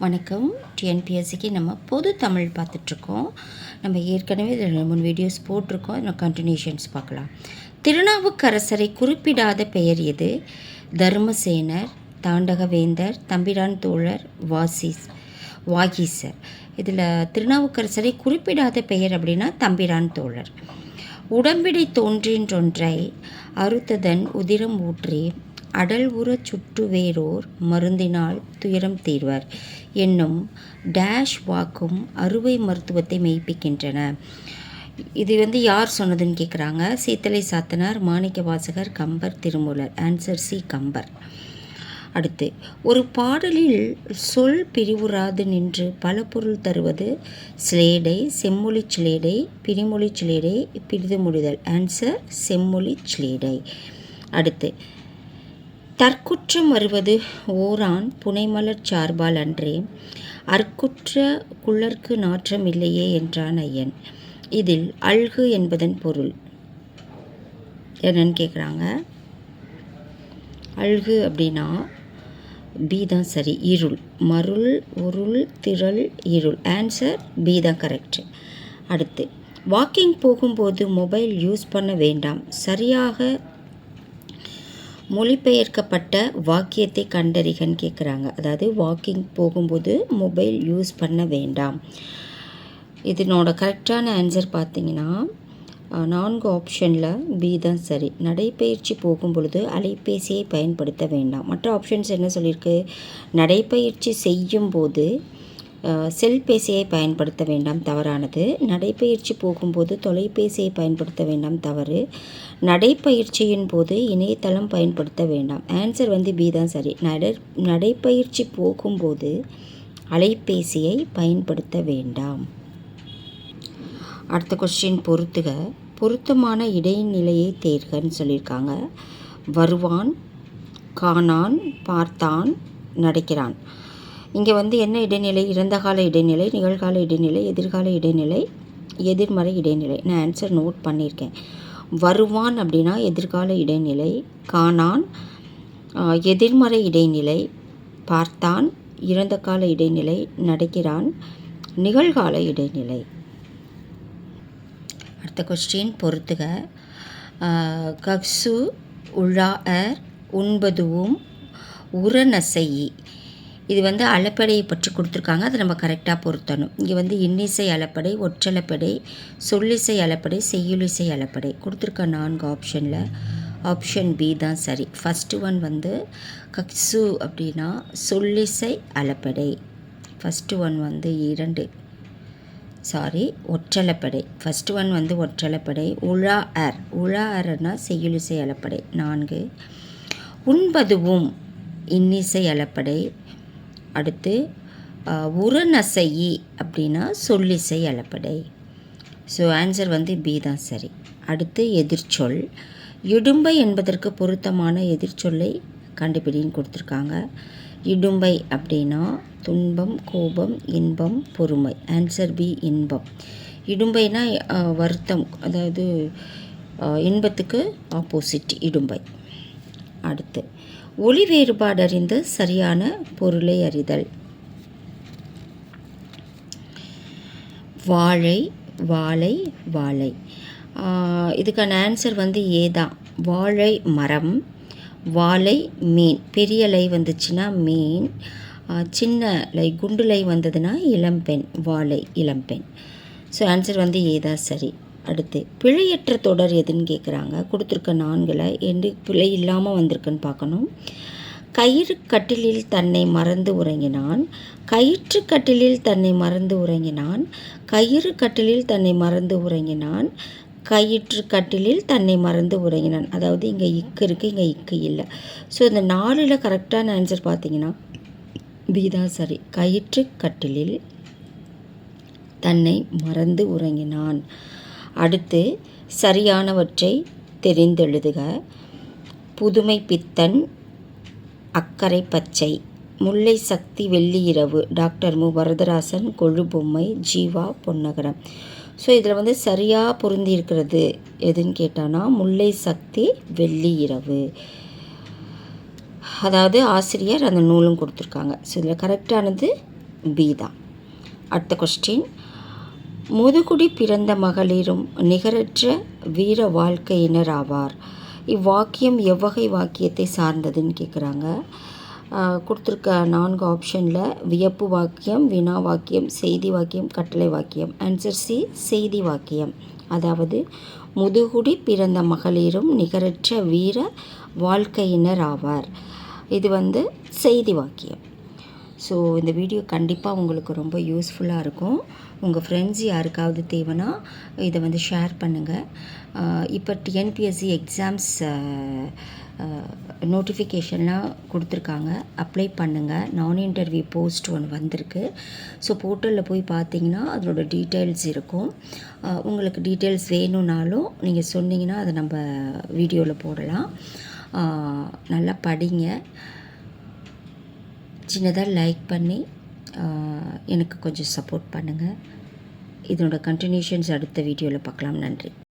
வணக்கம். டிஎன்பிஎஸ்சிக்கு நம்ம பொது தமிழ் பார்த்துட்ருக்கோம். நம்ம ஏற்கனவே இதில் 3 வீடியோஸ் போட்டிருக்கோம். இன்னும் கண்டினியூஷன்ஸ் பார்க்கலாம். திருநாவுக்கரசரை குறிப்பிடாத பெயர் எது? தர்மசேனர், தாண்டகவேந்தர், தம்பிரான் தோழர், வாகீசர். இதில் திருநாவுக்கரசரை குறிப்பிடாத பெயர் அப்படின்னா தம்பிரான் தோழர். உடம்பிடை தோன்றின்றொன்றை அறுத்ததன் உதிரம் ஊற்றி அடல் உறச் சுற்றுவேரோர் மருந்தினால் துயரம் தீர்வர் என்னும் டேஷ் வாக்கும் அறுவை மருத்துவத்தை மெய்ப்பிக்கின்றன. இது யார் சொன்னதுன்னு கேட்குறாங்க. சீத்தலை சாத்தனார், மாணிக்க வாசகர், கம்பர், திருமூலர். Answer C, Kambar. அடுத்து, ஒரு பாடலில் சொல் பிரிவுறாது நின்று பல பொருள் தருவது சிலேடை, செம்மொழி சிலேடை, பிரிமொழி சிலேடை, பிரிது முடிதல். ஆன்சர் செம்மொழி சிலேடை. அடுத்து, தற்குற்றம் வருவது ஓரான் புனைமலர் சார்பால் அன்றே அற்குற்ற குள்ளர்க்கு நாற்றம் இல்லையே என்றான் ஐயன். இதில் அல்கு என்பதன் பொருள் என்னன்னு கேட்குறாங்க. அல்கு அப்படின்னா பி தான் சரி. இருள், மருள், உருள், திரள், இருள். ஆன்சர் பி தான் கரெக்ட். அடுத்து, வாக்கிங் போகும்போது மொபைல் யூஸ் பண்ண வேண்டாம். சரியாக மொழிபெயர்க்கப்பட்ட வாக்கியத்தை கண்டறிகன்னு கேட்குறாங்க. அதாவது வாக்கிங் போகும்போது மொபைல் யூஸ் பண்ண வேண்டாம். இதனோட கரெக்டான ஆன்சர் பார்த்தீங்கன்னா 4 ஆப்ஷனில் பி தான் சரி. நடைப்பயிற்சி போகும் பொழுது அலைபேசியை பயன்படுத்த வேண்டாம். மற்ற ஆப்ஷன்ஸ் என்ன சொல்லியிருக்கு? நடைப்பயிற்சி செய்யும் போது செல்பேசியை பயன்படுத்த வேண்டாம், தவறானது. நடைப்பயிற்சி போகும்போது தொலைபேசியை பயன்படுத்த வேண்டாம், தவறு. நடைப்பயிற்சியின் போது இணையதளம் பயன்படுத்த வேண்டாம். ஆன்சர் பி தான் சரி. நடைப்பயிற்சி போகும்போது அலைபேசியை பயன்படுத்த வேண்டாம். அடுத்த கொஸ்டின் பொறுத்துக. பொருத்தமான இடைநிலையை தேர்கன்னு சொல்லியிருக்காங்க. வருவான், காணான், பார்த்தான், நடக்கிறான். இங்கே என்ன இடைநிலை? இறந்த கால இடைநிலை, நிகழ்கால இடைநிலை, எதிர்கால இடைநிலை, எதிர்மறை இடைநிலை. நான் ஆன்சர் நோட் பண்ணியிருக்கேன். வருவான் அப்படின்னா எதிர்கால இடைநிலை, காணான் எதிர்மறை இடைநிலை, பார்த்தான் இறந்த கால இடைநிலை, நடக்கிறான் நிகழ்கால இடைநிலை. அடுத்த கொஸ்டின் பொறுத்துக. கக்சு உழார் உண்பதுவும் உரநசையி. இது அளப்படையை பற்றி கொடுத்துருக்காங்க. அதை நம்ம கரெக்டாக பொருத்தணும். இங்கே இன்னிசை அளப்படை, ஒற்றளப்படை, சொல்லிசை அளப்படை, செய்யுளிசை அளப்படை கொடுத்துருக்க 4 ஆப்ஷனில் ஆப்ஷன் பி தான் சரி. ஃபஸ்ட்டு ஒன் கக்சு அப்படின்னா சொல்லிசை அளப்படை. ஃபஸ்ட்டு ஒன் 2 ஒற்றளப்படை. ஃபஸ்ட்டு ஒன் ஒற்றளப்படை. உழார்னா செய்யுளிசை அளப்படை 4. உண்பதுவும் இன்னிசை அளப்படை. அடுத்து, உரநசையி அப்படின்னா சொல்லிசை அளப்படை. ஸோ ஆன்சர் பி தான் சரி. அடுத்து, எதிர்ச்சொல். இடும்பை என்பதற்கு பொருத்தமான எதிர்ச்சொல்லை கண்டுபிடின்னு கொடுத்துருக்காங்க. இடும்பை அப்படின்னா துன்பம், கோபம், இன்பம், பொறுமை. ஆன்சர் பி, இன்பம். இடும்பைனா வருத்தம், அதாவது இன்பத்துக்கு ஆப்போசிட் இடும்பை. அடுத்து, ஒளி வேறுபாடு அறிந்து சரியான பொருளை அறிதல். வாழை, வாழை, வாழை. இதுக்கான ஆன்சர் ஏ தான். வாழை மரம், வாழை மீன். பெரிய லை வந்துச்சுன்னா மீன், சின்ன லை குண்டு லை வந்ததுன்னா இளம்பெண், வாழை இளம்பெண். ஸோ ஆன்சர் ஏ தான் சரி. அடுத்து, பிழையற்ற தொடர் எதுன்னு கேட்குறாங்க. கொடுத்துருக்க 4ல் எண்டு பிழை இல்லாமல் வந்திருக்குன்னு பார்க்கணும். கயிறு கட்டிலில் தன்னை மறந்து உறங்கினான், கயிற்று கட்டிலில் தன்னை மறந்து உறங்கினான், கயிறு கட்டிலில் தன்னை மறந்து உறங்கினான், கயிற்று கட்டிலில் தன்னை மறந்து உறங்கினான். அதாவது இங்கே இக்கு இருக்குது, இங்கே இக்கு இல்லை. ஸோ இந்த 4ல் கரெக்டான ஆன்சர் பார்த்தீங்கன்னா பி தான் சரி. கயிற்று கட்டிலில் தன்னை மறந்து உறங்கினான். அடுத்து, சரியானவற்றை தெரிந்தெழுதுக. புதுமை பித்தன், அக்கரை பச்சை, முல்லை சக்தி, வெள்ளி இரவு, டாக்டர் மு வரதராசன், கொழுபொம்மை, ஜீவா, பொன்னகரம். ஸோ இதில் சரியாக பொருந்தி இருக்கிறது எதுன்னு கேட்டானா முல்லை சக்தி, வெள்ளி இரவு. அதாவது ஆசிரியர் அந்த நூலும் கொடுத்துருக்காங்க. ஸோ இதில் கரெக்டானது பி தான். அடுத்த கொஸ்டின், முதுகுடி பிறந்த மகளிரும் நிகரற்ற வீர வாழ்க்கையினர் ஆவார். இவ்வாக்கியம் எவ்வகை வாக்கியத்தை சார்ந்ததுன்னு கேட்குறாங்க. கொடுத்துருக்க 4 ஆப்ஷனில் வியப்பு வாக்கியம், வினா வாக்கியம், செய்தி வாக்கியம், கட்டளை வாக்கியம். ஆன்சர் சி, செய்தி வாக்கியம். அதாவது முதுகுடி பிறந்த மகளிரும் நிகரற்ற வீர வாழ்க்கையினர் ஆவார். இது செய்தி வாக்கியம். ஸோ இந்த வீடியோ கண்டிப்பாக உங்களுக்கு ரொம்ப யூஸ்ஃபுல்லாக இருக்கும். உங்கள் ஃப்ரெண்ட்ஸ் யாருக்காவது தேவைன்னா இதை ஷேர் பண்ணுங்கள். இப்போ டிஎன்பிஎஸ்சி எக்ஸாம்ஸ் நோட்டிஃபிகேஷன்லாம் கொடுத்துருக்காங்க, அப்ளை பண்ணுங்கள். நான் இன்டர்வியூ போஸ்ட் ஒன்று வந்திருக்கு. ஸோ போர்ட்டலில் போய் பார்த்தீங்கன்னா அதோட டீட்டெயில்ஸ் இருக்கும். உங்களுக்கு டீட்டெயில்ஸ் வேணும்னாலும் நீங்கள் சொன்னீங்கன்னா அதை நம்ம வீடியோவில் போடலாம். நல்லா படிங்க. சின்னதாக லைக் பண்ணி எனக்கு கொஞ்சம் சப்போர்ட் பண்ணுங்கள். இதனோட கண்டினியூஷன்ஸ் அடுத்த வீடியோவில் பார்க்கலாம். நன்றி.